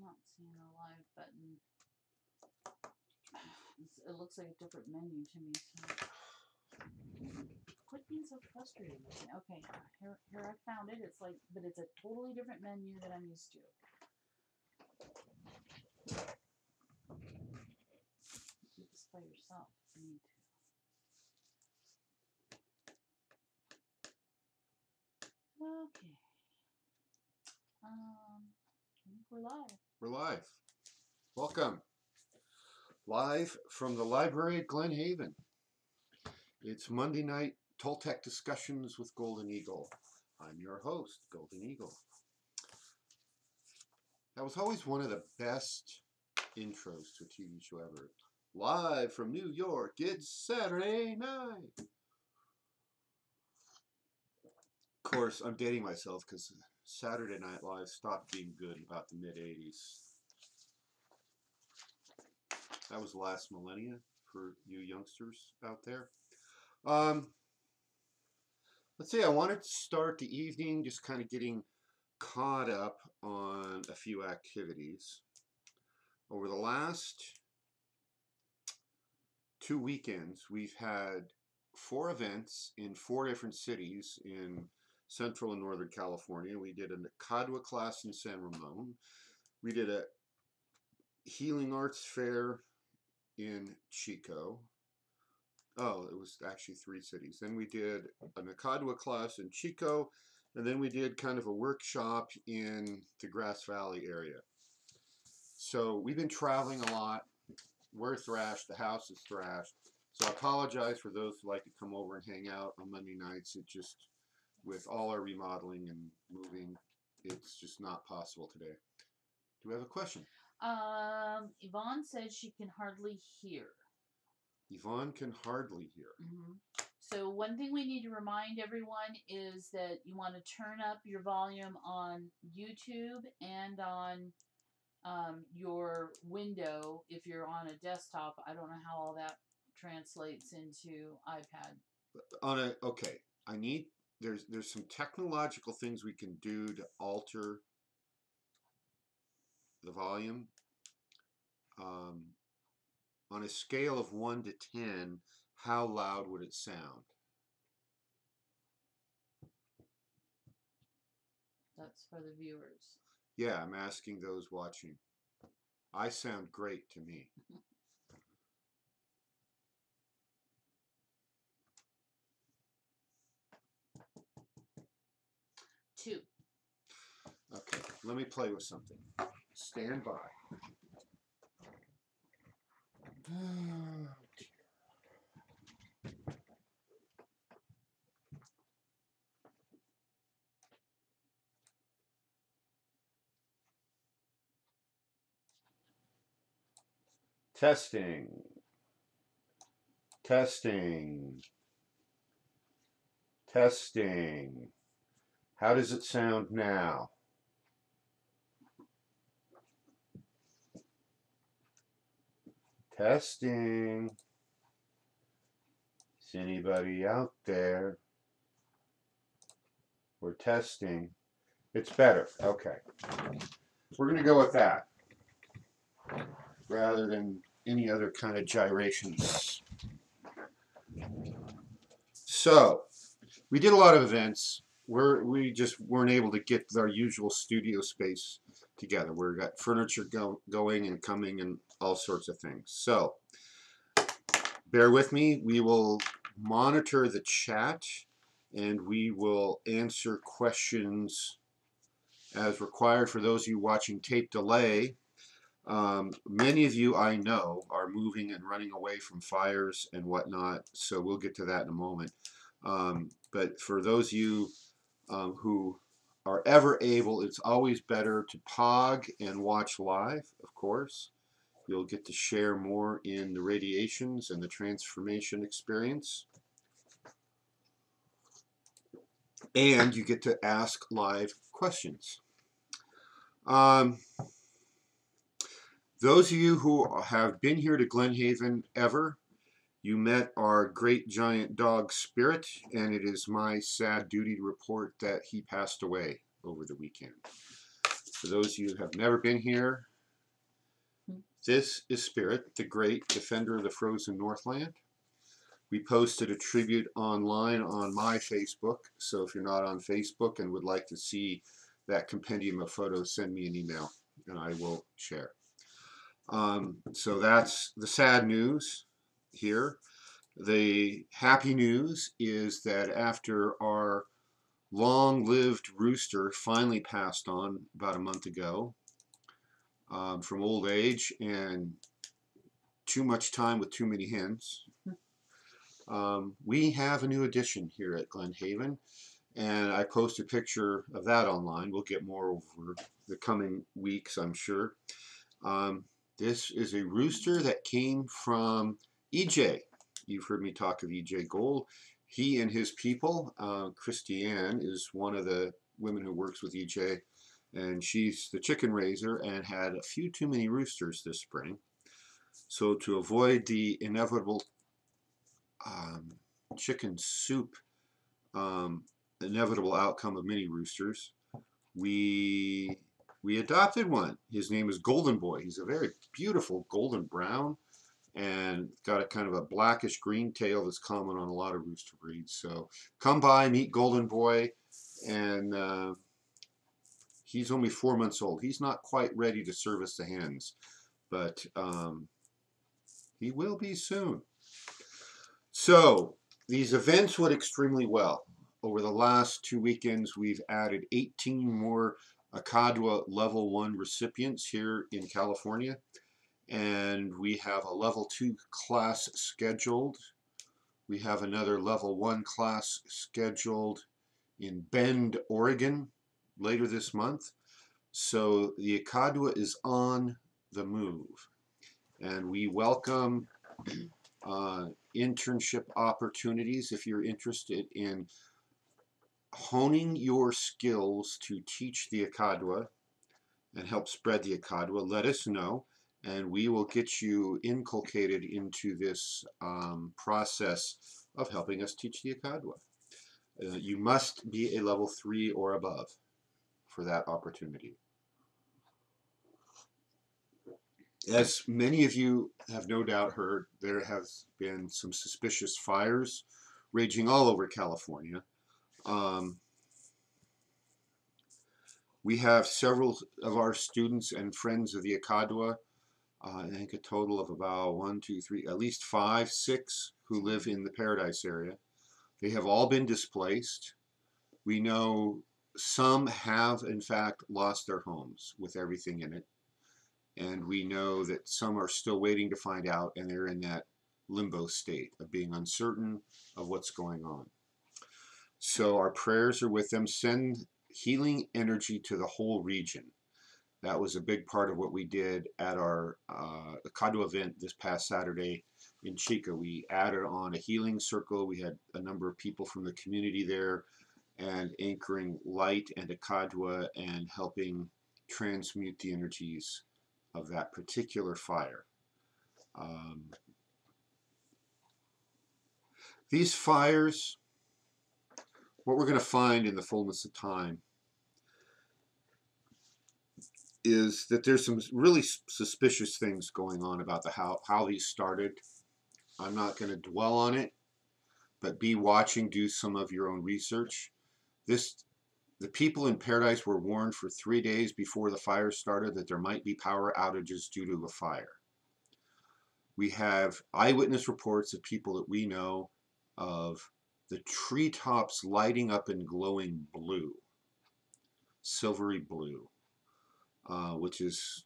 not seeing a live button. It looks like a different menu to me. So. Quit being so frustrated with me. Okay, here I found it. It's like, but it's a totally different menu that I'm used to. Do this by yourself if you need to. Okay. I think we're live. We're live. Welcome. Live from the library at Glen Haven. It's Monday night Toltec Discussions with Golden Eagle. I'm your host, Golden Eagle. That was always one of the best intros to a TV show ever. Live from New York, it's Saturday night. Of course, I'm dating myself because Saturday Night Live stopped being good in about the mid-'80s. That was the last millennia for you youngsters out there. Let's see, I wanted to start the evening just kind of getting caught up on a few activities. Over the last 2 weekends, we've had 4 events in 4 different cities in Central and Northern California. We did a Nakadwa class in San Ramon. We did a healing arts fair in Chico. Oh, it was actually 3 cities. Then we did a Nakadwa class in Chico, and then we did kind of a workshop in the Grass Valley area. So we've been traveling a lot. We're thrashed. The house is thrashed. So I apologize for those who like to come over and hang out on Monday nights. It just, with all our remodeling and moving, it's just not possible today. Do we have a question? Yvonne said she can hardly hear. Yvonne can hardly hear. Mm-hmm. So one thing we need to remind everyone is that you want to turn up your volume on YouTube and on your window if you're on a desktop. I don't know how all that translates into iPad. Okay, there's some technological things we can do to alter the volume. On a scale of 1 to 10, how loud would it sound? That's for the viewers. Yeah, I'm asking those watching. I sound great to me. Two. Okay, let me play with something. Stand by. Testing. Testing. Testing. How does it sound now? Testing. Is anybody out there? We're testing. It's better. Okay. We're going to go with that rather than any other kind of gyrations. So, we did a lot of events. We just weren't able to get our usual studio space together. We've got furniture going and coming and all sorts of things. So, bear with me. We will monitor the chat and we will answer questions as required. For those of you watching tape delay, many of you I know are moving and running away from fires and whatnot, so we'll get to that in a moment. But for those of you who are ever able, it's always better to POG and watch live, of course. You'll get to share more in the radiations and the transformation experience. And you get to ask live questions. Those of you who have been here to Glen Haven ever, you met our great giant dog Spirit, and it is my sad duty to report that he passed away over the weekend. For those of you who have never been here, This is Spirit, the great defender of the frozen Northland. We posted a tribute online on my Facebook, so if you're not on Facebook and would like to see that compendium of photos, send me an email and I will share. So that's the sad news here. The happy news is that after our long-lived rooster finally passed on about a month ago from old age and too much time with too many hens, we have a new addition here at Glen Haven, and I post a picture of that online. We'll get more over the coming weeks, I'm sure. This is a rooster that came from EJ. You've heard me talk of EJ Gold. He and his people, Christiane is one of the women who works with EJ, and she's the chicken raiser and had a few too many roosters this spring. So to avoid the inevitable chicken soup inevitable outcome of many roosters, we adopted one. His name is Golden Boy. He's a very beautiful golden brown and got a kind of a blackish green tail that's common on a lot of rooster breeds. So come by, meet Golden Boy, and he's only 4 months old. He's not quite ready to service the hens, but he will be soon. So these events went extremely well. Over the last 2 weekends, we've added 18 more ICADWA Level 1 recipients here in California, and we have a Level 2 class scheduled. We have another Level 1 class scheduled in Bend, Oregon later this month. So the ICADWA is on the move, and we welcome internship opportunities if you're interested in honing your skills to teach the ICADWA and help spread the ICADWA. Let us know, and we will get you inculcated into this process of helping us teach the ICADWA. You must be a level 3 or above for that opportunity. As many of you have no doubt heard, there have been some suspicious fires raging all over California. We have several of our students and friends of the ICADWA, I think a total of about 1, 2, 3, at least 5, 6 who live in the Paradise area. They have all been displaced. We know some have, in fact, lost their homes with everything in it. And we know that some are still waiting to find out, and they're in that limbo state of being uncertain of what's going on. So our prayers are with them. Send healing energy to the whole region. That was a big part of what we did at our ICADWA event this past Saturday in Chica. We added on a healing circle. We had a number of people from the community there and anchoring light and ICADWA and helping transmute the energies of that particular fire. These fires, what we're going to find in the fullness of time is that there's some really suspicious things going on about how these started. I'm not going to dwell on it, but be watching, do some of your own research. The people in Paradise were warned for 3 days before the fire started that there might be power outages due to a fire. We have eyewitness reports of people that we know of the treetops lighting up and glowing blue, silvery blue, which is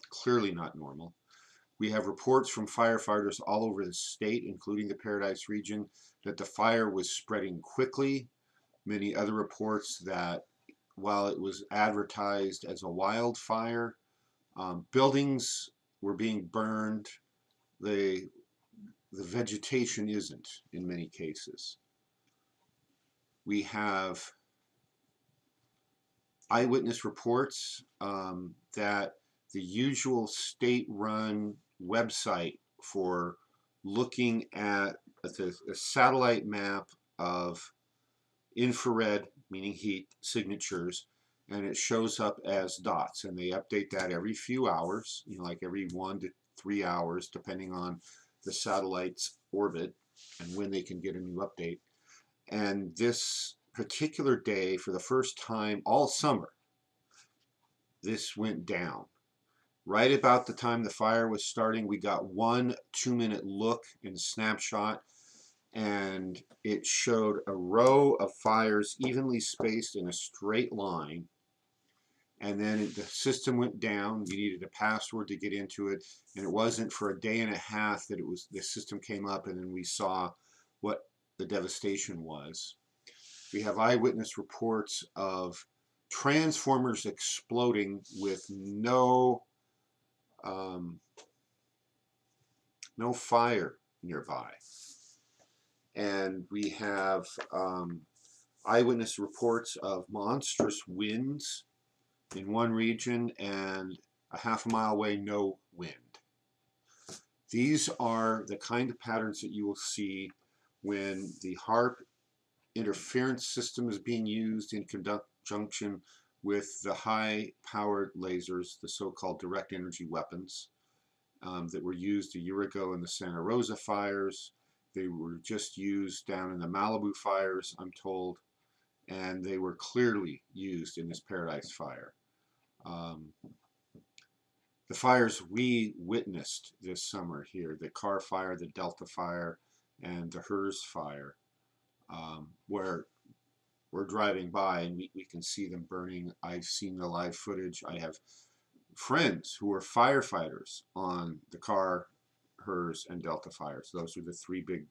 clearly not normal. We have reports from firefighters all over the state, including the Paradise region, that the fire was spreading quickly. Many other reports that while it was advertised as a wildfire, buildings were being burned. The vegetation isn't in many cases. We have eyewitness reports that the usual state-run website for looking at a satellite map of infrared, meaning heat, signatures and it shows up as dots, and they update that every few hours, like every 1 to 3 hours, depending on the satellite's orbit and when they can get a new update. And this particular day, for the first time all summer, this went down. Right about the time the fire was starting, we got 1 2-minute look and snapshot, and it showed a row of fires evenly spaced in a straight line. And then the system went down. You needed a password to get into it, and it wasn't for a day and a half that the system came up, and then we saw what the devastation was. We have eyewitness reports of transformers exploding with no fire nearby. And we have eyewitness reports of monstrous winds in one region, and a half a mile away, no wind. These are the kind of patterns that you will see when the HAARP interference system is being used in conjunction with the high-powered lasers, the so-called direct energy weapons that were used a year ago in the Santa Rosa fires. They were just used down in the Malibu fires, I'm told, and they were clearly used in this Paradise fire. The fires we witnessed this summer here, the Carr fire, the Delta fire, and the HERS fire, where we're driving by and we can see them burning. I've seen the live footage. I have friends who are firefighters on the Carr, HERS, and Delta fires. Those are the 3 big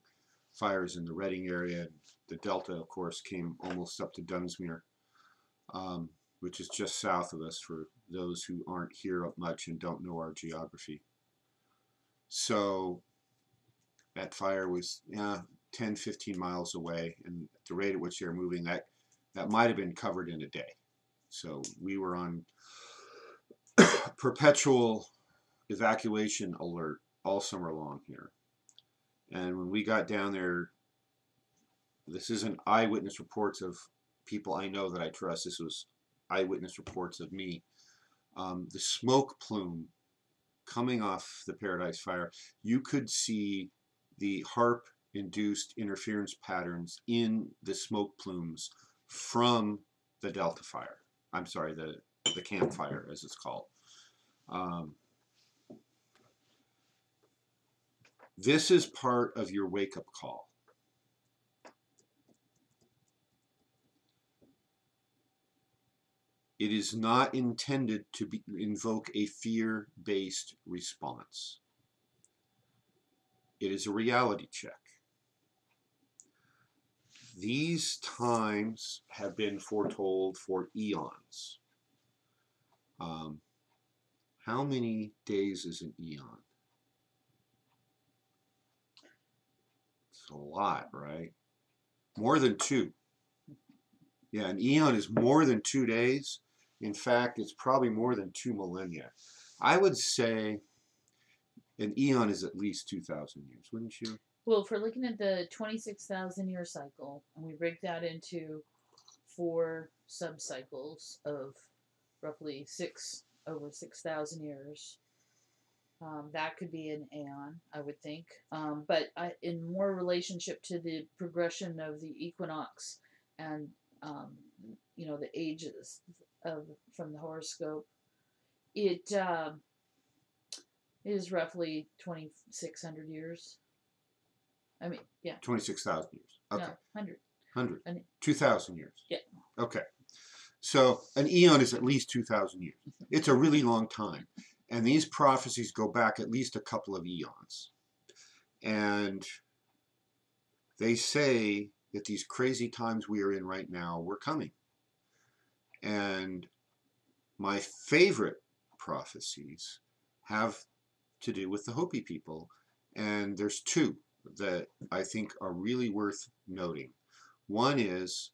fires in the Redding area. The Delta, of course, came almost up to Dunsmuir, which is just south of us for those who aren't here up much and don't know our geography. So that fire was 10, 15 miles away, and at the rate at which they were moving, that might have been covered in a day. So we were on perpetual evacuation alert all summer long here. And when we got down there, this isn't eyewitness reports of people I know that I trust. This was eyewitness reports of me. The smoke plume coming off the Paradise fire, you could see the HAARP-induced interference patterns in the smoke plumes from the Delta fire. I'm sorry, the Camp Fire, as it's called. This is part of your wake-up call. It is not intended to invoke a fear-based response. It is a reality check. These times have been foretold for eons. How many days is an eon? It's a lot, right? More than 2. Yeah, an eon is more than 2 days. In fact, it's probably more than 2 millennia. I would say an eon is at least 2,000 years, wouldn't you? Well, if we're looking at the 26,000 year cycle, and we break that into 4 sub-cycles of roughly over 6,000 years, that could be an aeon, I would think. But in more relationship to the progression of the equinox and the ages from the horoscope, it is roughly 2,600 years. I mean, yeah. 26,000 years. Okay. No, 100. 100. 2,000 years. Yeah. Okay. So an eon is at least 2,000 years. It's a really long time. And these prophecies go back at least a couple of eons. And they say that these crazy times we are in right now were coming. And my favorite prophecies have to do with the Hopi people. And there's 2 that I think are really worth noting. One is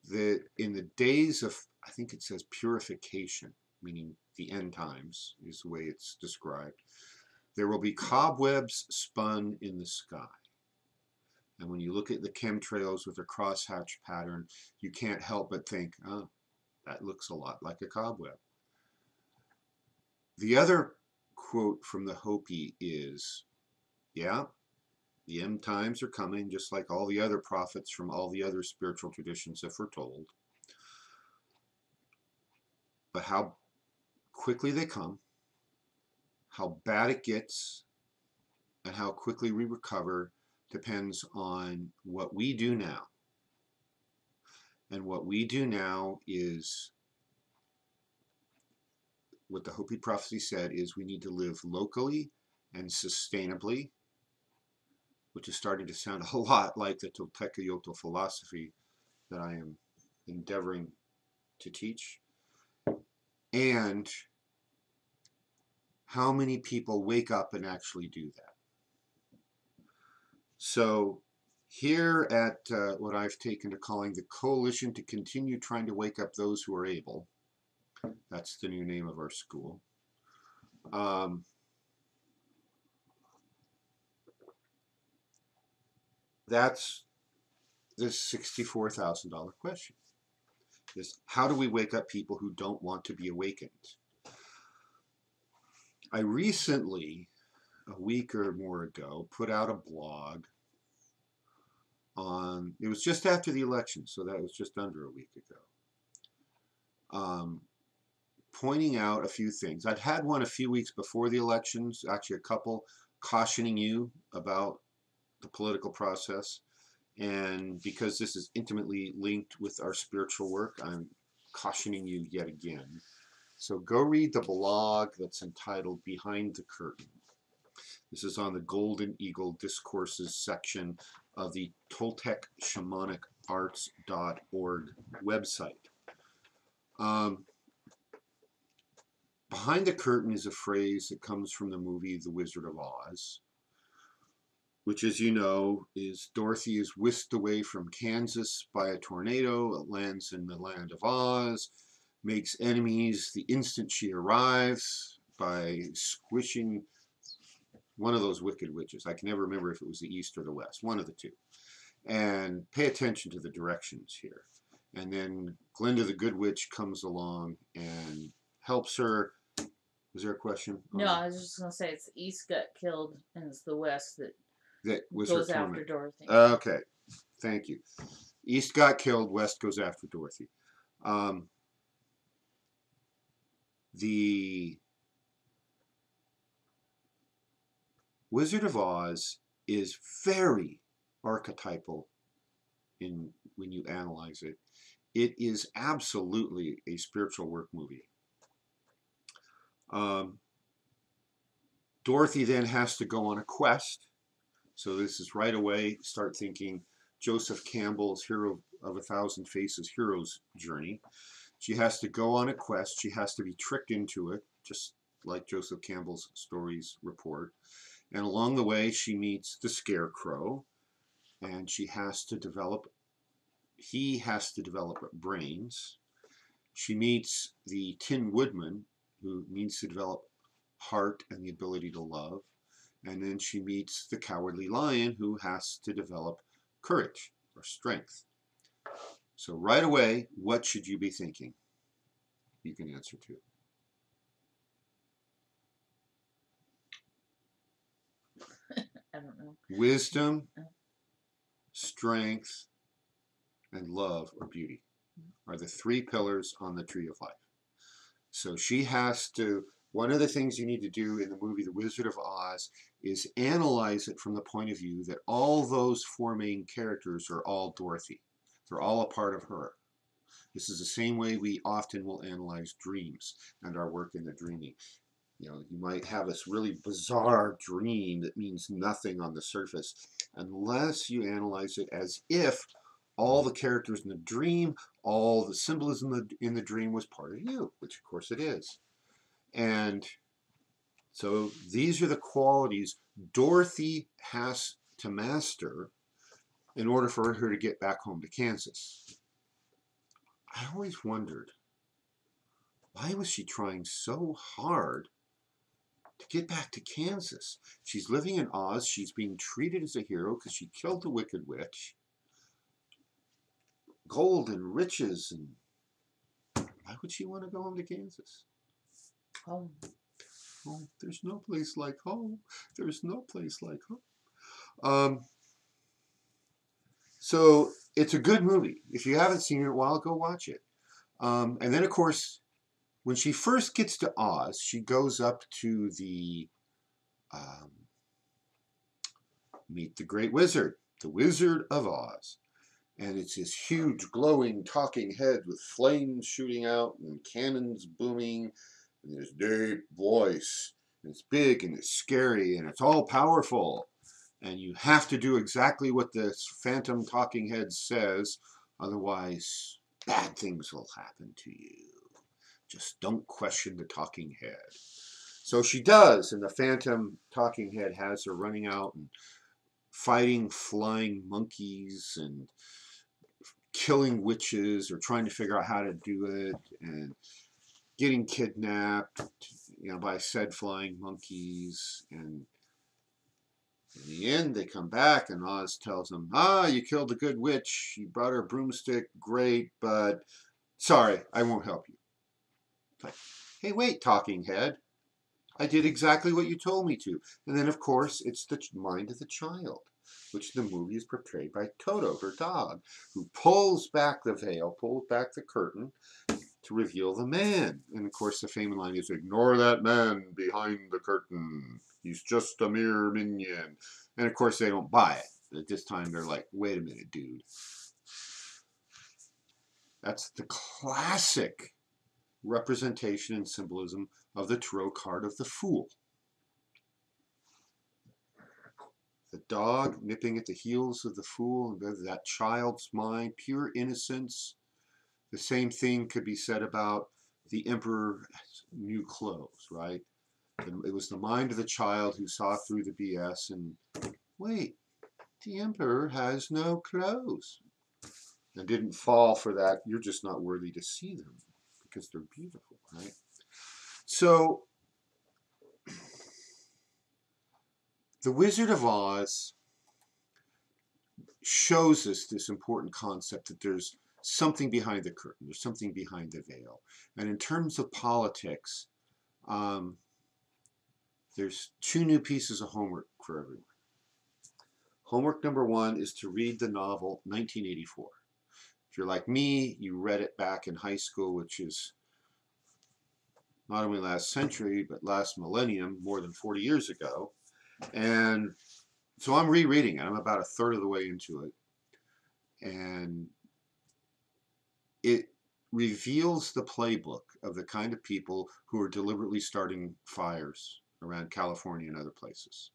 that in the days of, I think it says purification, meaning the end times is the way it's described, there will be cobwebs spun in the sky. And when you look at the chemtrails with a crosshatch pattern, you can't help but think, oh, That looks a lot like a cobweb. The other quote from the Hopi is, yeah, the end times are coming, just like all the other prophets from all the other spiritual traditions have foretold. But how quickly they come, how bad it gets, and how quickly we recover depends on what we do now. And what we do now is, what the Hopi prophecy said is, we need to live locally and sustainably, which is starting to sound a lot like the Tolteca Yolto philosophy that I am endeavoring to teach. And how many people wake up and actually do that? So here at what I've taken to calling the Coalition to Continue Trying to Wake Up Those Who Are Able, that's the new name of our school, that's this $64,000 question. Is how do we wake up people who don't want to be awakened? I recently, a week or more ago, put out a blog on, it was just after the election, so that was just under a week ago, pointing out a few things. I'd had one a few weeks before the elections, actually a couple, cautioning you about the political process. And because this is intimately linked with our spiritual work, I'm cautioning you yet again. So go read the blog that's entitled Behind the Curtain. This is on the Golden Eagle Discourses section of the ToltecShamanicarts.org website. Behind the curtain is a phrase that comes from the movie The Wizard of Oz, which, as you know, is Dorothy is whisked away from Kansas by a tornado. It lands in the land of Oz, makes enemies the instant she arrives by squishing one of those wicked witches. I can never remember if it was the East or the West, one of the two. And pay attention to the directions here. And then Glinda the Good Witch comes along and helps her. Was there a question? No, I was just going to say it's the East got killed and it's the West that was goes her after Dorothy. Okay, thank you. East got killed, West goes after Dorothy. The Wizard of Oz is very archetypal when you analyze it. It is absolutely a spiritual work movie. Dorothy then has to go on a quest. So this is right away, start thinking Joseph Campbell's Hero of a Thousand Faces hero's journey. She has to go on a quest. She has to be tricked into it, just like Joseph Campbell's stories report. And along the way, she meets the Scarecrow, and he has to develop brains. She meets the Tin Woodman, who needs to develop heart and the ability to love. And then she meets the Cowardly Lion, who has to develop courage or strength. So right away, what should you be thinking? You can answer to. I don't know. Wisdom, strength, and love or beauty are the three pillars on the tree of life. So she has to, one of the things you need to do in the movie The Wizard of Oz is analyze it from the point of view that all those four main characters are all Dorothy. They're all a part of her. This is the same way we often will analyze dreams and our work in the dreaming. You know, you might have this really bizarre dream that means nothing on the surface unless you analyze it as if all the characters in the dream, all the symbolism in the dream was part of you, which of course it is. And so these are the qualities Dorothy has to master in order for her to get back home to Kansas. I always wondered, why was she trying so hard to get back to Kansas? She's living in Oz. She's being treated as a hero because she killed the Wicked Witch. Gold and riches and Why would she want to go home to Kansas? Home. Home. There's no place like home. There's no place like home. So it's a good movie. If you haven't seen it in a while, go watch it. And then, of course, when she first gets to Oz, she goes up to the meet the Great Wizard, the Wizard of Oz. And it's this huge, glowing, talking head with flames shooting out and cannons booming and this deep voice. And it's big and it's scary and it's all powerful. And you have to do exactly what this phantom talking head says, otherwise bad things will happen to you. Just don't question the talking head. So she does, and the phantom talking head has her running out and fighting flying monkeys and killing witches or trying to figure out how to do it and getting kidnapped, by said flying monkeys. And in the end, they come back, and Oz tells them, you killed a good witch. You brought her broomstick. Great, but sorry, I won't help you. It's like, hey, wait, talking head. I did exactly what you told me to. And then, of course, it's the mind of the child, which in the movie is portrayed by Toto, her dog, who pulls back the veil, pulls back the curtain to reveal the man. And, of course, the famous line is, ignore that man behind the curtain. He's just a mere minion. And, of course, they don't buy it. At this time, they're like, wait a minute, dude. That's the classic representation and symbolism of the tarot card of the Fool. The dog nipping at the heels of the Fool, that child's mind, pure innocence. The same thing could be said about the Emperor's new clothes, right? It was the mind of the child who saw through the BS and, wait, the Emperor has no clothes. And didn't fall for that, you're just not worthy to see them because they're beautiful, right? So, The Wizard of Oz shows us this important concept that there's something behind the curtain, there's something behind the veil. And in terms of politics, there's 2 new pieces of homework for everyone. Homework number 1 is to read the novel 1984. If you're like me, you read it back in high school, which is not only last century, but last millennium, more than 40 years ago. And so I'm rereading it. I'm about a third of the way into it. And it reveals the playbook of the kind of people who are deliberately starting fires around California and other places.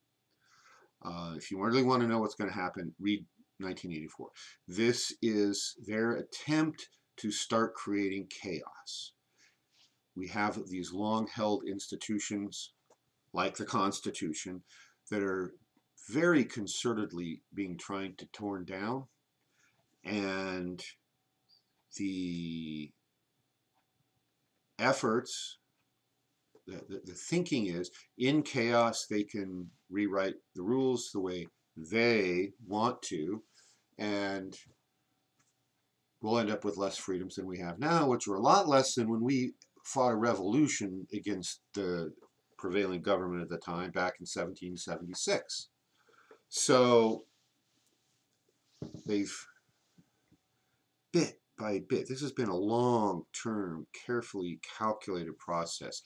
If you really want to know what's going to happen, read 1984. This is their attempt to start creating chaos. We have these long-held institutions like the Constitution that are very concertedly being tried to torn down, and the efforts, the thinking is, in chaos they can rewrite the rules the way they want to, and we'll end up with less freedoms than we have now, which are a lot less than when we fought a revolution against the prevailing government at the time back in 1776. So they've, bit by bit, this has been a long-term, carefully calculated process,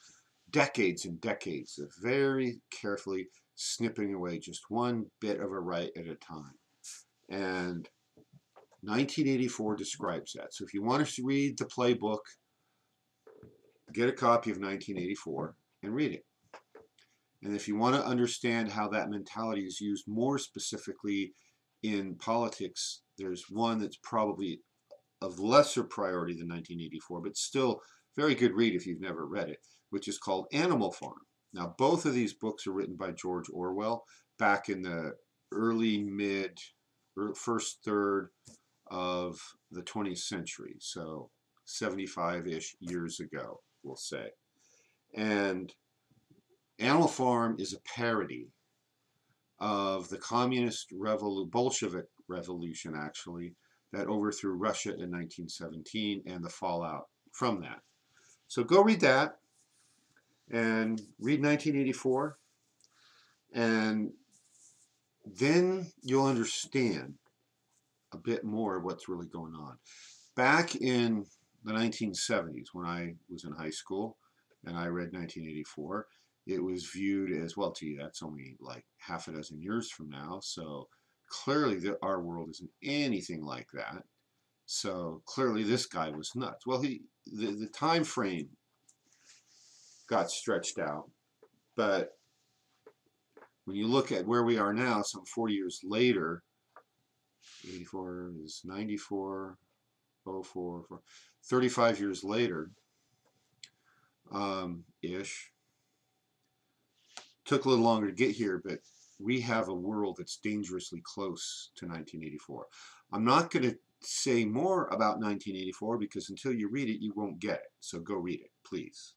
decades and decades of very carefully snipping away just one bit of a right at a time. And 1984 describes that. So if you want to read the playbook, get a copy of 1984 and read it. And if you want to understand how that mentality is used more specifically in politics, there's one that's probably of lesser priority than 1984, but still very good read if you've never read it, which is called Animal Farm. Now, both of these books are written by George Orwell back in the first third of the 20th century, so 75-ish years ago, we'll say. And Animal Farm is a parody of the communist Bolshevik revolution, actually, that overthrew Russia in 1917 and the fallout from that. So go read that and read 1984, and then you'll understand a bit more of what's really going on. Back in the 1970s, when I was in high school and I read 1984, it was viewed as, well, gee, that's only like half a dozen years from now, so clearly our world isn't anything like that. So clearly this guy was nuts. Well, the time frame got stretched out, but when you look at where we are now, some 40 years later, 84 is 94, 04, 35 years later, ish. Took a little longer to get here, but we have a world that's dangerously close to 1984. I'm not going to say more about 1984 because until you read it, you won't get it. So go read it, please.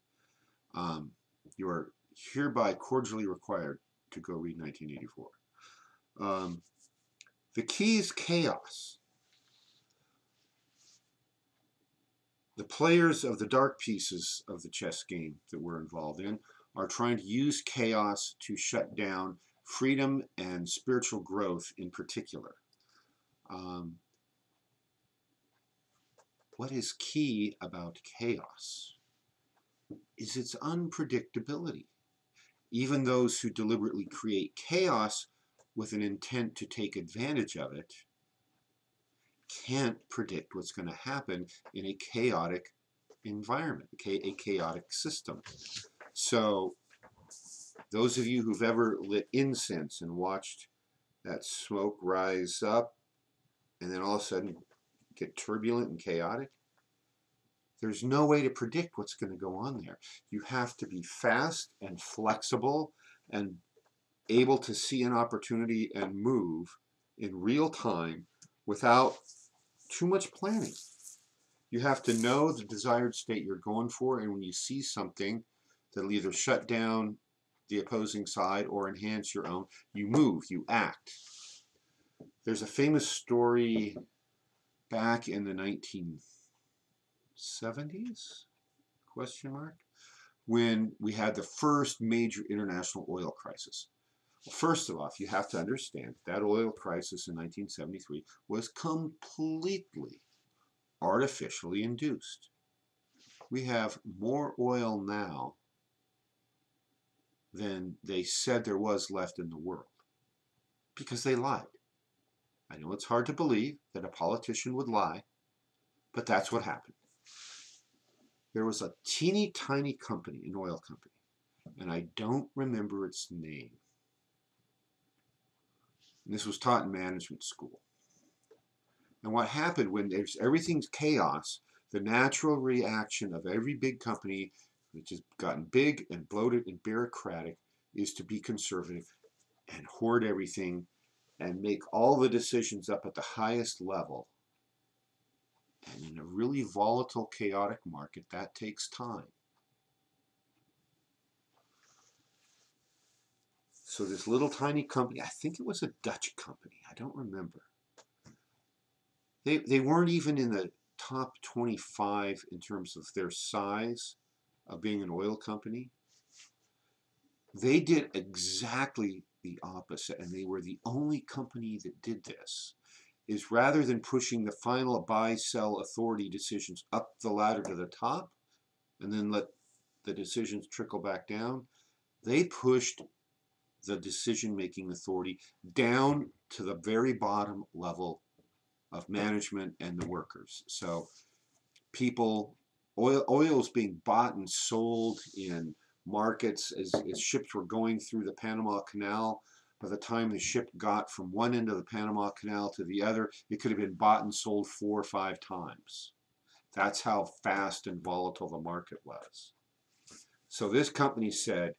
You are hereby cordially required to go read 1984. The key is chaos. The players of the dark pieces of the chess game that we're involved in are trying to use chaos to shut down freedom and spiritual growth in particular. What is key about chaos is its unpredictability. Even those who deliberately create chaos with an intent to take advantage of it can't predict what's going to happen in a chaotic environment, a chaotic system. So those of you who've ever lit incense and watched that smoke rise up and then all of a sudden get turbulent and chaotic, there's no way to predict what's going to go on there. You have to be fast and flexible and able to see an opportunity and move in real time without too much planning. You have to know the desired state you're going for, and when you see something that'll either shut down the opposing side or enhance your own, you move, you act. There's a famous story back in the 1970s, question mark, when we had the first major international oil crisis. Well, first of all, you have to understand that oil crisis in 1973 was completely artificially induced. We have more oil now than they said there was left in the world because they lied. I know it's hard to believe that a politician would lie, but that's what happened. There was a teeny tiny company, an oil company, and I don't remember its name. And this was taught in management school. And what happened when everything's chaos, the natural reaction of every big company, which has gotten big and bloated and bureaucratic, is to be conservative and hoard everything and make all the decisions up at the highest level. And in a really volatile, chaotic market, that takes time. So this little tiny company, I think it was a Dutch company, I don't remember. They weren't even in the top 25 in terms of their size of being an oil company. They did exactly the opposite, and they were the only company that did this, is rather than pushing the final buy-sell authority decisions up the ladder to the top and then let the decisions trickle back down, they pushed the decision-making authority down to the very bottom level of management and the workers. So oil is being bought and sold in markets as ships were going through the Panama Canal. By the time the ship got from one end of the Panama Canal to the other, it could have been bought and sold 4 or 5 times. That's how fast and volatile the market was. So this company said,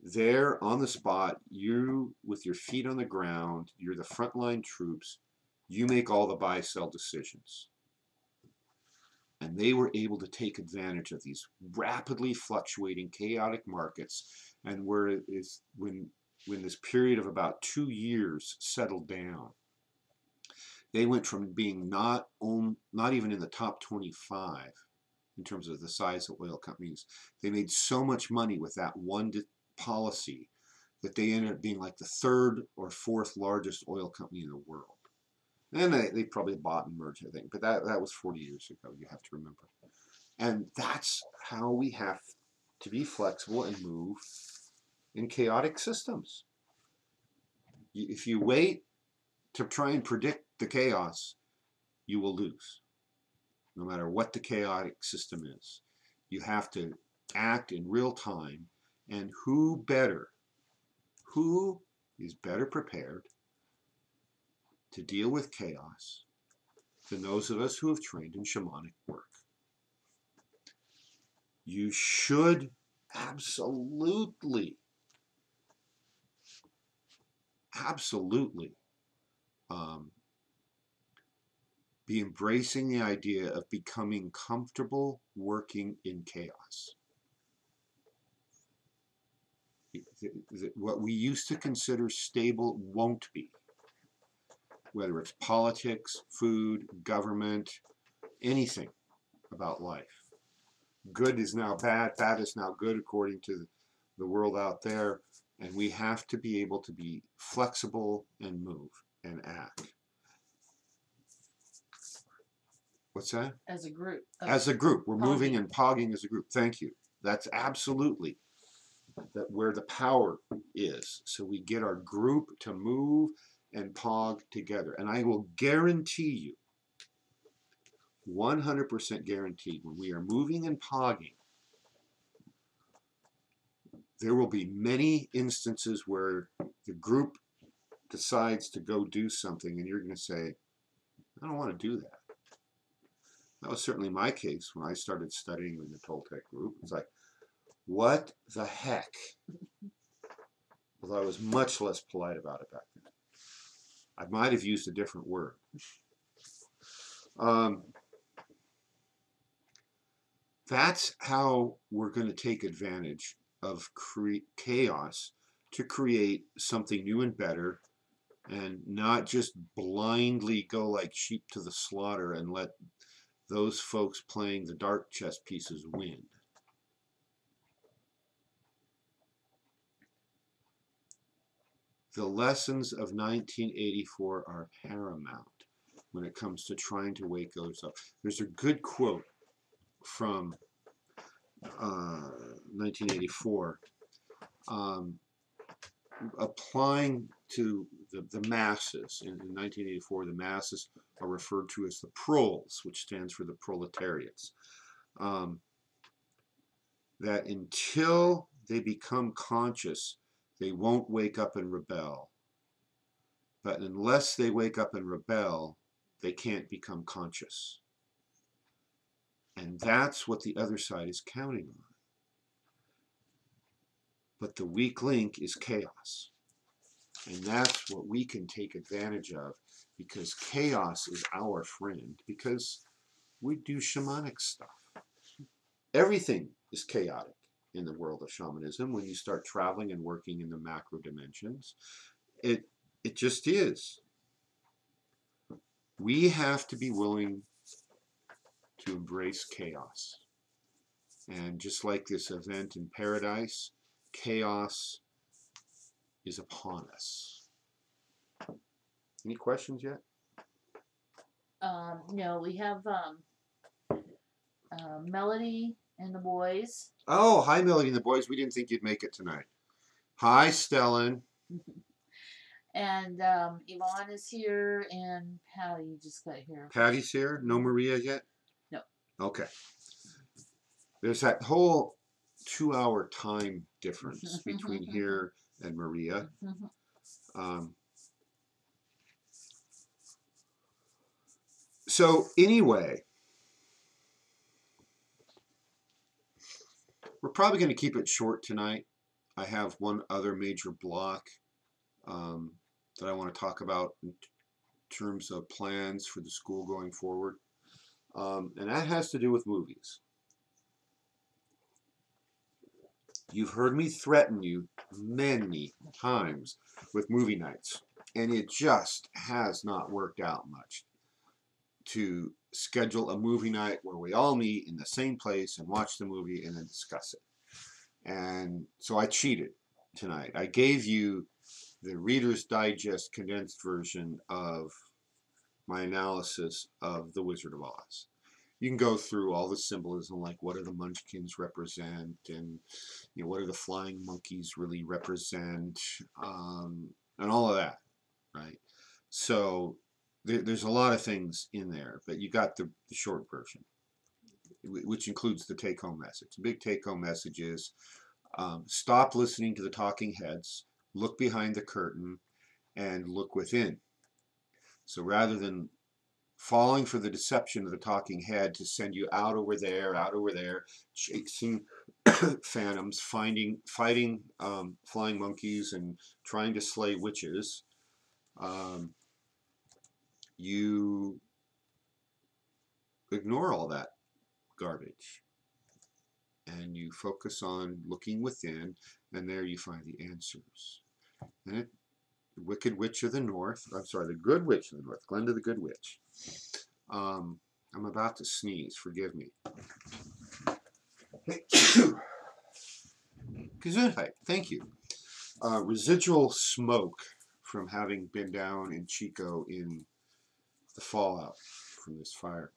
there on the spot, you with your feet on the ground, you're the frontline troops, you make all the buy-sell decisions. And they were able to take advantage of these rapidly fluctuating, chaotic markets. And when this period of about 2 years settled down, they went from being not even in the top 25 in terms of the size of oil companies. They made so much money with that one policy that they ended up being like the third or fourth largest oil company in the world. And they probably bought and merged, I think, but that was 40 years ago, you have to remember. And that's how we have to be flexible and move in chaotic systems. If you wait to try and predict the chaos, you will lose, no matter what the chaotic system is. You have to act in real time, and who is better prepared to deal with chaos than those of us who have trained in shamanic work? You should absolutely be embracing the idea of becoming comfortable working in chaos. What we used to consider stable won't be. Whether it's politics, food, government, anything about life. Good is now bad, bad is now good according to the world out there, and we have to be able to be flexible and move and act. What's that? As a group. As a group. We're moving and pogging as a group. Thank you. That's absolutely where the power is. So we get our group to move and pog together. And I will guarantee you, 100% guaranteed, when we are moving and pogging, there will be many instances where the group decides to go do something and you're going to say, I don't want to do that. That was certainly my case when I started studying in the Toltec group. It's like, what the heck? Although I was much less polite about it back then. I might have used a different word. That's how we're going to take advantage of chaos to create something new and better, and not just blindly go like sheep to the slaughter and let those folks playing the dark chess pieces win. The lessons of 1984 are paramount when it comes to trying to wake those up. There's a good quote from 1984 applying to the masses. In 1984, the masses are referred to as the proles, which stands for the proletariats. That until they become conscious, they won't wake up and rebel. But unless they wake up and rebel, they can't become conscious. And that's what the other side is counting on. But the weak link is chaos. And that's what we can take advantage of, because chaos is our friend, because we do shamanic stuff. Everything is chaotic in the world of shamanism when you start traveling and working in the macro dimensions. It just is. We have to be willing to embrace chaos. And just like this event in paradise, chaos is upon us. Any questions yet? No, we have Melody and the boys. Oh, hi, Melody and the boys. We didn't think you'd make it tonight. Hi, Stellan. And Yvonne is here, and Patty just got here. Patty's here? No Maria yet? No. Okay. There's that whole 2-hour time difference between here and Maria. So anyway, we're probably going to keep it short tonight. I have one other major block that I want to talk about in terms of plans for the school going forward. And that has to do with movies. You've heard me threaten you many times with movie nights, and it just has not worked out much to schedule a movie night where we all meet in the same place and watch the movie and then discuss it. And so I cheated tonight. I gave you the Reader's Digest condensed version of my analysis of The Wizard of Oz. You can go through all the symbolism, like what do the munchkins represent, and what do the flying monkeys really represent, and all of that, right? So there's a lot of things in there, but you got the short version, which includes the take-home message. The big take-home message is stop listening to the talking heads, look behind the curtain, and look within. So rather than falling for the deception of the talking head to send you out over there, chasing phantoms, fighting flying monkeys, and trying to slay witches, you ignore all that garbage and you focus on looking within, and there you find the answers. And the Wicked Witch of the North, I'm sorry, the Good Witch of the North, Glinda the Good Witch. I'm about to sneeze, forgive me. Gesundheit, thank you. Residual smoke from having been down in Chico in the fallout from this fire.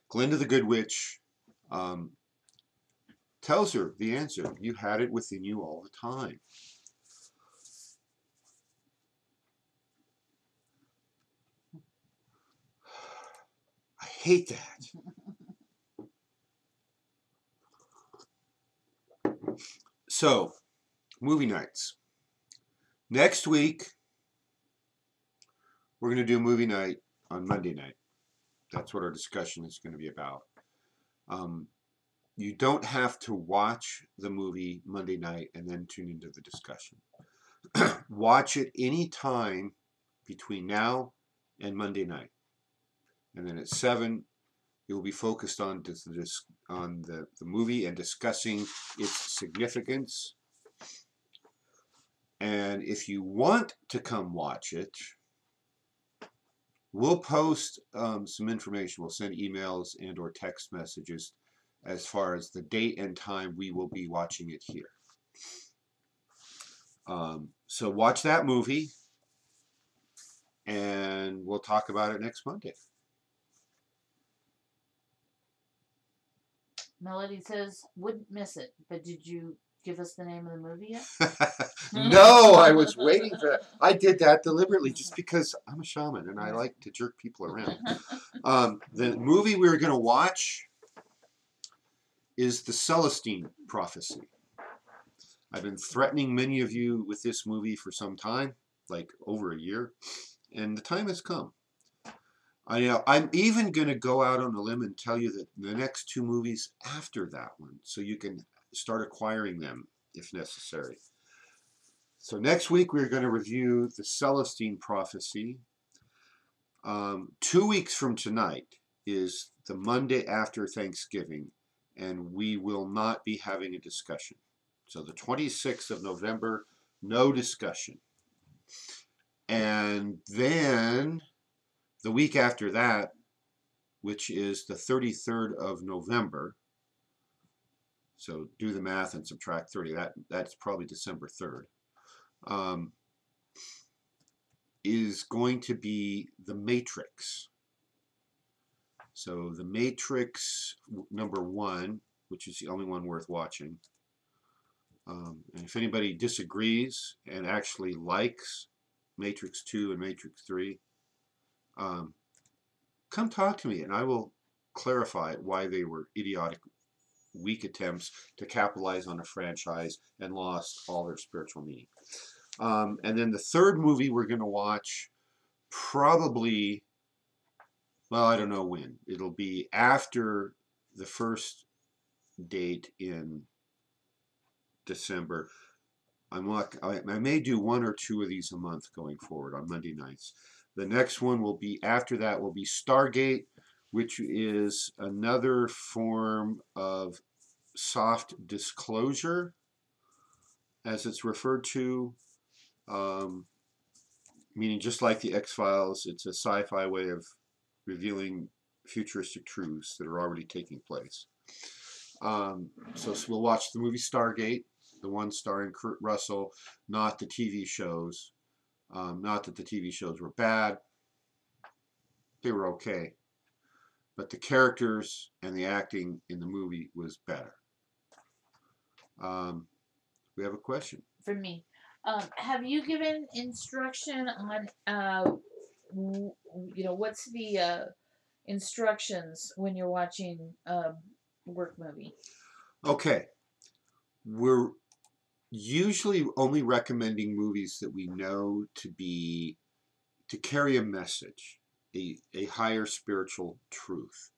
Glinda the Good Witch tells her the answer. You had it within you all the time. I hate that. So, movie nights. Next week, we're going to do a movie night on Monday night. That's what our discussion is going to be about. You don't have to watch the movie Monday night and then tune into the discussion. Watch it any time between now and Monday night. And then at 7, you'll be focused on the movie and discussing its significance. And if you want to come watch it, we'll post some information. We'll send emails and or text messages as far as the date and time we will be watching it here. So watch that movie, and we'll talk about it next Monday. Melody says, wouldn't miss it, but did you give us the name of the movie yet? No, I was waiting for that. I did that deliberately just because I'm a shaman and I like to jerk people around. The movie we were going to watch is The Celestine Prophecy. I've been threatening many of you with this movie for some time, like over a year, and the time has come. I'm even going to go out on a limb and tell you that the next 2 movies after that one, so you can start acquiring them if necessary. So next week we're going to review The Celestine Prophecy. 2 weeks from tonight is the Monday after Thanksgiving, and we will not be having a discussion. So the 26th of November, no discussion. And then the week after that, which is the 33rd of November, so do the math and subtract 30, that's probably December 3rd, is going to be The Matrix. So The Matrix #1, which is the only one worth watching. And if anybody disagrees and actually likes Matrix 2 and Matrix 3, come talk to me and I will clarify why they were idiotic, weak attempts to capitalize on a franchise and lost all their spiritual meaning. And then the third movie we're going to watch, probably, well, I don't know when. It'll be after the first date in December. I may do 1 or 2 of these a month going forward on Monday nights. The next one will be, after that, will be Stargate, which is another form of soft disclosure, as it's referred to, meaning just like the X-Files, it's a sci-fi way of revealing futuristic truths that are already taking place. So we'll watch the movie Stargate, the one starring Kurt Russell, not the TV shows. Not that the TV shows were bad, they were okay. But the characters and the acting in the movie was better. We have a question. For me. Have you given instruction on, what's the instructions when you're watching a work movie? Okay. We're usually only recommending movies that we know to carry a message, a higher spiritual truth.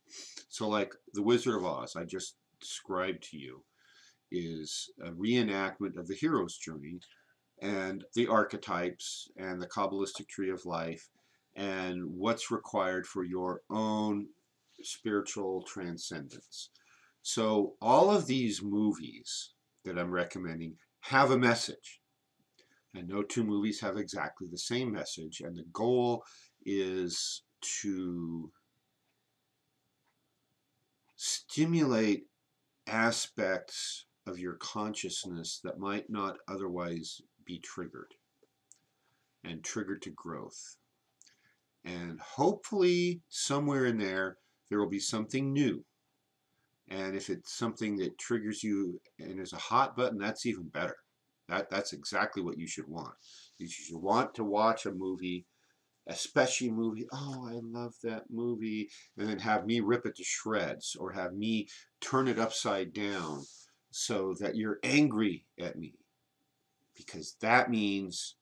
So like The Wizard of Oz, I just described to you, is a reenactment of the hero's journey and the archetypes and the Kabbalistic tree of life and what's required for your own spiritual transcendence. So all of these movies that I'm recommending have a message. And no two movies have exactly the same message. And the goal is to stimulate aspects of your consciousness that might not otherwise be triggered and triggered to growth. And hopefully somewhere in there, there will be something new. And if it's something that triggers you and is a hot button, that's even better. That's exactly what you should want. You should want to watch a movie, especially a movie, oh, I love that movie, and then have me rip it to shreds or have me turn it upside down so that you're angry at me. Because that means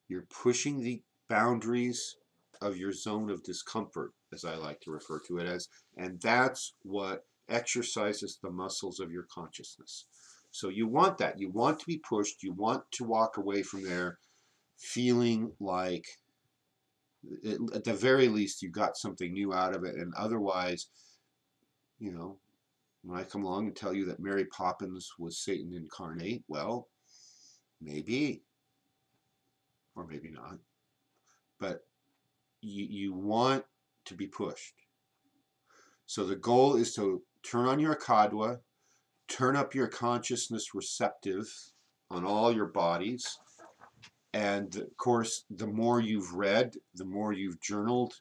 you're pushing the boundaries of your zone of discomfort, as I like to refer to it as, and that's what exercises the muscles of your consciousness. So you want that. You want to be pushed. You want to walk away from there feeling like, at the very least, you got something new out of it. And otherwise, when I come along and tell you that Mary Poppins was Satan incarnate, well, maybe, or maybe not. But you want to be pushed. So the goal is to turn on your Akadwa, turn up your consciousness receptive on all your bodies. And of course, the more you've read, the more you've journaled,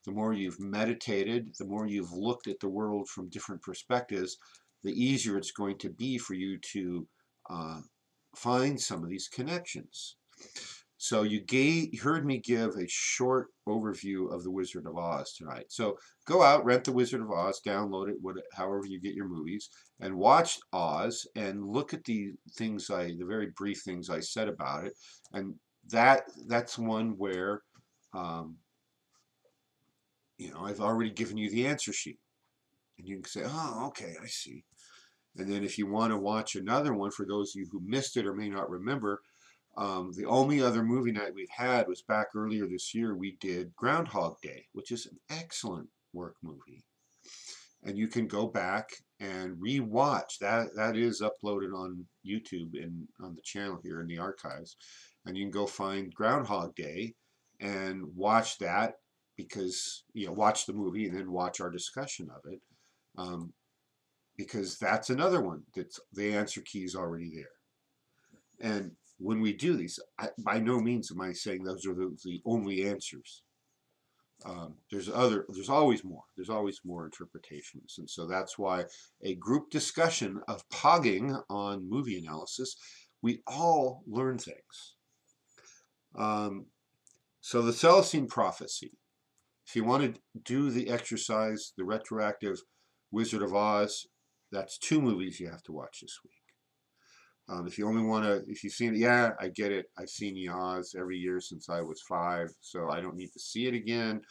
the more you've meditated, the more you've looked at the world from different perspectives, the easier it's going to be for you to find some of these connections. So you heard me give a short overview of The Wizard of Oz tonight. So go out, rent The Wizard of Oz, download it, however you get your movies, and watch Oz and look at the very brief things I said about it. And that's one where, I've already given you the answer sheet. And you can say, oh, okay, I see. And then if you want to watch another one, for those of you who missed it or may not remember, the only other movie night we've had was back earlier this year. We did Groundhog Day, which is an excellent work movie. And you can go back and re-watch. That is uploaded on YouTube and on the channel here in the archives. And you can go find Groundhog Day and watch that, because, watch the movie and then watch our discussion of it. Because that's another one that's the answer key is already there. And when we do these, by no means am I saying those are the only answers. There's always more. There's always more interpretations. And so that's why a group discussion of pogging on movie analysis, we all learn things. So the Celestine Prophecy. If you want to do the exercise, the retroactive Wizard of Oz, that's 2 movies you have to watch this week. If you've seen it, yeah, I get it. I've seen the Oz every year since I was 5, so I don't need to see it again.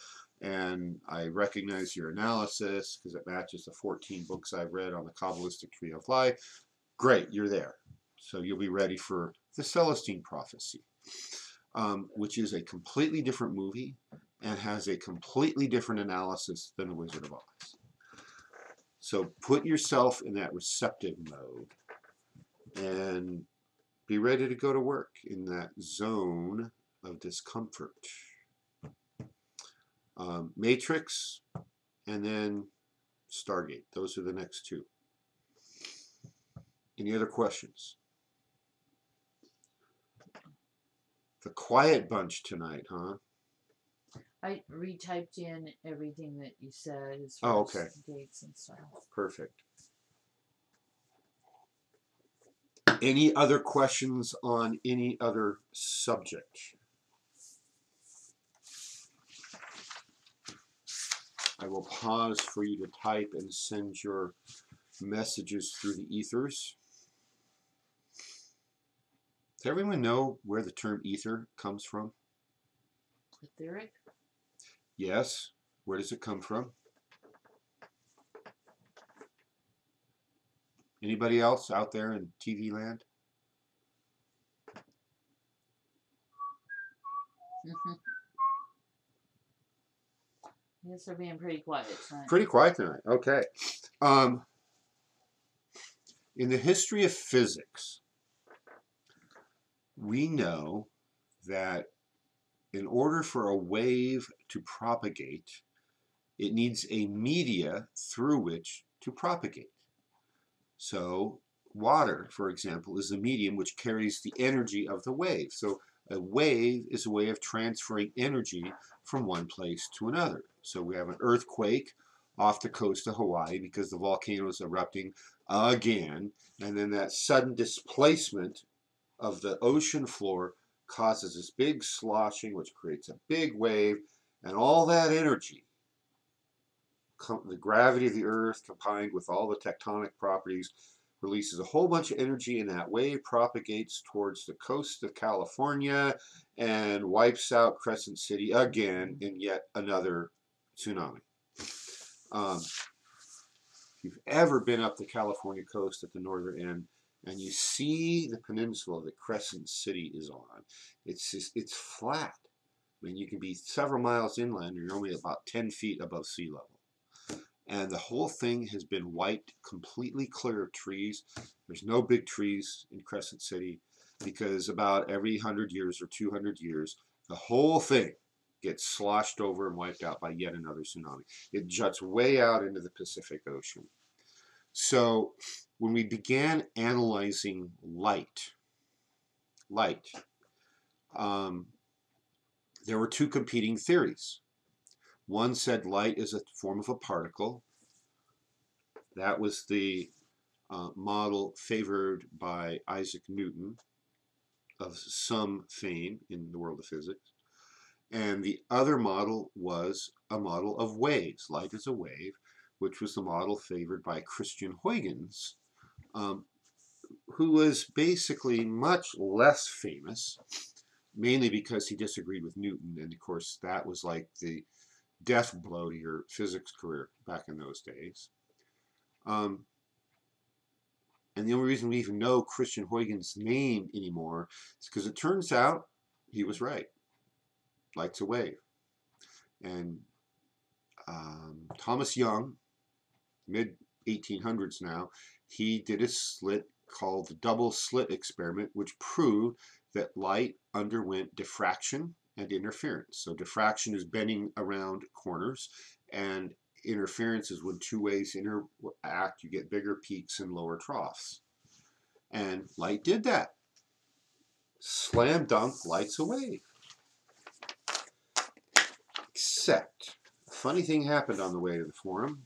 And I recognize your analysis because it matches the 14 books I've read on the Kabbalistic Tree of Life. Great, you're there. So you'll be ready for the Celestine Prophecy, which is a completely different movie and has a completely different analysis than The Wizard of Oz. So put yourself in that receptive mode and be ready to go to work in that zone of discomfort. Matrix, and then Stargate. Those are the next two. Any other questions? The quiet bunch tonight, huh? I retyped in everything that you said as Oh, far okay. as dates and stuff. Perfect. Any other questions on any other subject? I will pause for you to type and send your messages through the ethers. Does everyone know where the term ether comes from? Etheric? Yes. Where does it come from? Anybody else out there in TV land? Yes, they're being pretty quiet tonight. Pretty quiet tonight. Okay. In the history of physics, we know that in order for a wave to propagate, it needs a media through which to propagate. So water, for example, is the medium which carries the energy of the wave. So a wave is a way of transferring energy from one place to another. So we have an earthquake off the coast of Hawaii because the volcano is erupting again, and then that sudden displacement of the ocean floor causes this big sloshing, which creates a big wave, and all that energy, the gravity of the earth combined with all the tectonic properties, releases a whole bunch of energy, and that wave propagates towards the coast of California and wipes out Crescent City again in yet another tsunami. If you've ever been up the California coast at the northern end and you see the peninsula that Crescent City is on, it's flat. I mean, you can be several miles inland and you're only about 10 feet above sea level. And the whole thing has been wiped completely clear of trees. There's no big trees in Crescent City because about every 100 years or 200 years, the whole thing gets sloshed over and wiped out by yet another tsunami. It juts way out into the Pacific Ocean. So when we began analyzing light, there were two competing theories. One said light is a form of a particle. That was the model favored by Isaac Newton of some fame in the world of physics. And the other model was a model of waves. Light is a wave, which was the model favored by Christian Huygens, who was basically much less famous, mainly because he disagreed with Newton. And of course, that was like the death blow to your physics career back in those days. And the only reason we even know Christian Huygens' name anymore is because it turns out he was right. Light's a wave. And Thomas Young, mid-1800s now, he did a slit called the double slit experiment, which proved that light underwent diffraction and interference. So diffraction is bending around corners, and interference is when two waves interact, you get bigger peaks and lower troughs. And light did that. Slam dunk, light's a wave. Except, a funny thing happened on the way to the forum.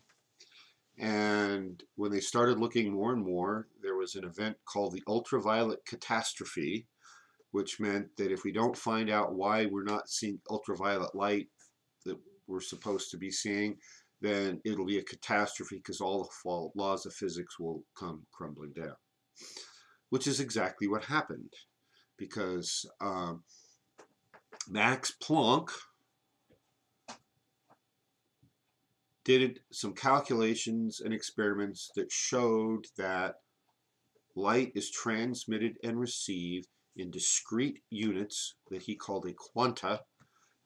And when they started looking more and more, there was an event called the ultraviolet catastrophe, which meant that if we don't find out why we're not seeing ultraviolet light that we're supposed to be seeing, then it'll be a catastrophe because all the laws of physics will come crumbling down. Which is exactly what happened, because Max Planck did some calculations and experiments that showed that light is transmitted and received in discrete units that he called a quanta,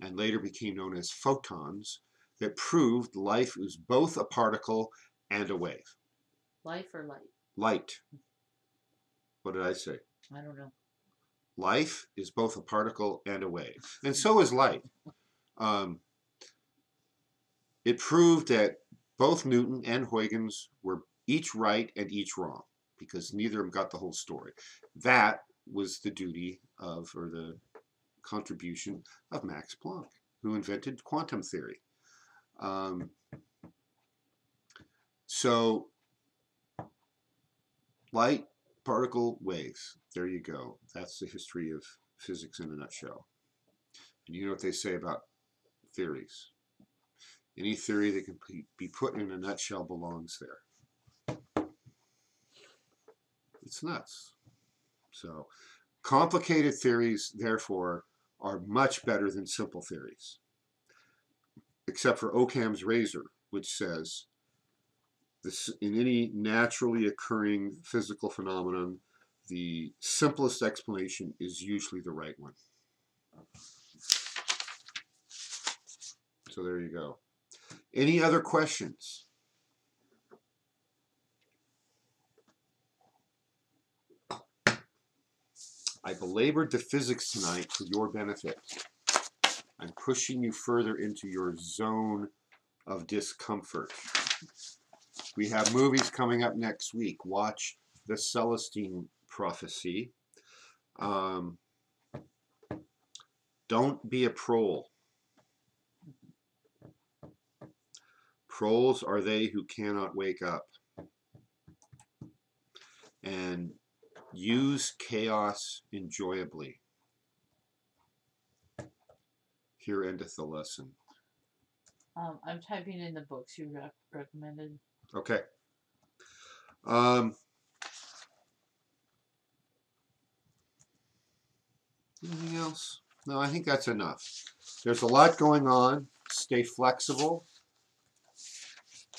and later became known as photons, that proved life is both a particle and a wave. Life or light? Light. What did I say? I don't know. Life is both a particle and a wave. And so is light. it proved that both Newton and Huygens were each right and each wrong, because neither of them got the whole story. That was the duty of, or the contribution of Max Planck, who invented quantum theory. So light, particle, waves. There you go. That's the history of physics in a nutshell. And you know what they say about theories. Any theory that can be put in a nutshell belongs there. It's nuts. So complicated theories, therefore, are much better than simple theories. Except for Occam's razor, which says this, in any naturally occurring physical phenomenon, the simplest explanation is usually the right one. So there you go. Any other questions? I belabored the physics tonight for your benefit. I'm pushing you further into your zone of discomfort. We have movies coming up next week. Watch The Celestine Prophecy. Don't be a proll. Trolls are they who cannot wake up. And use chaos enjoyably. Here endeth the lesson. I'm typing in the books you recommended. Okay. Anything else? No, I think that's enough. There's a lot going on. Stay flexible.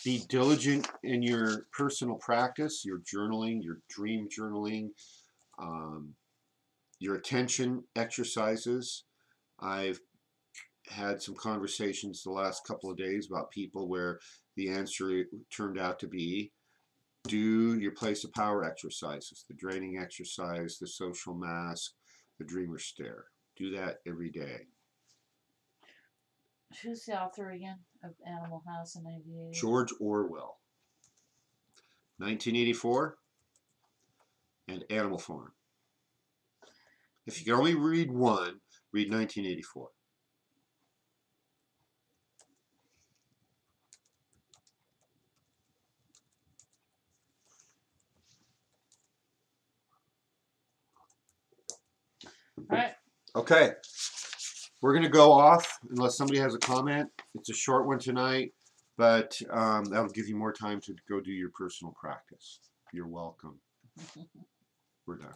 Be diligent in your personal practice, your journaling, your dream journaling, your attention exercises. I've had some conversations the last couple of days about people where the answer turned out to be do your place of power exercises, the draining exercise, the social mask, the dreamer stare. Do that every day. Who's the author again of Animal House in 1980? George Orwell. 1984 and Animal Farm. If you can only read one, read 1984. All right. Okay. We're going to go off unless somebody has a comment. It's a short one tonight, but that'll give you more time to go do your personal practice. You're welcome. We're done.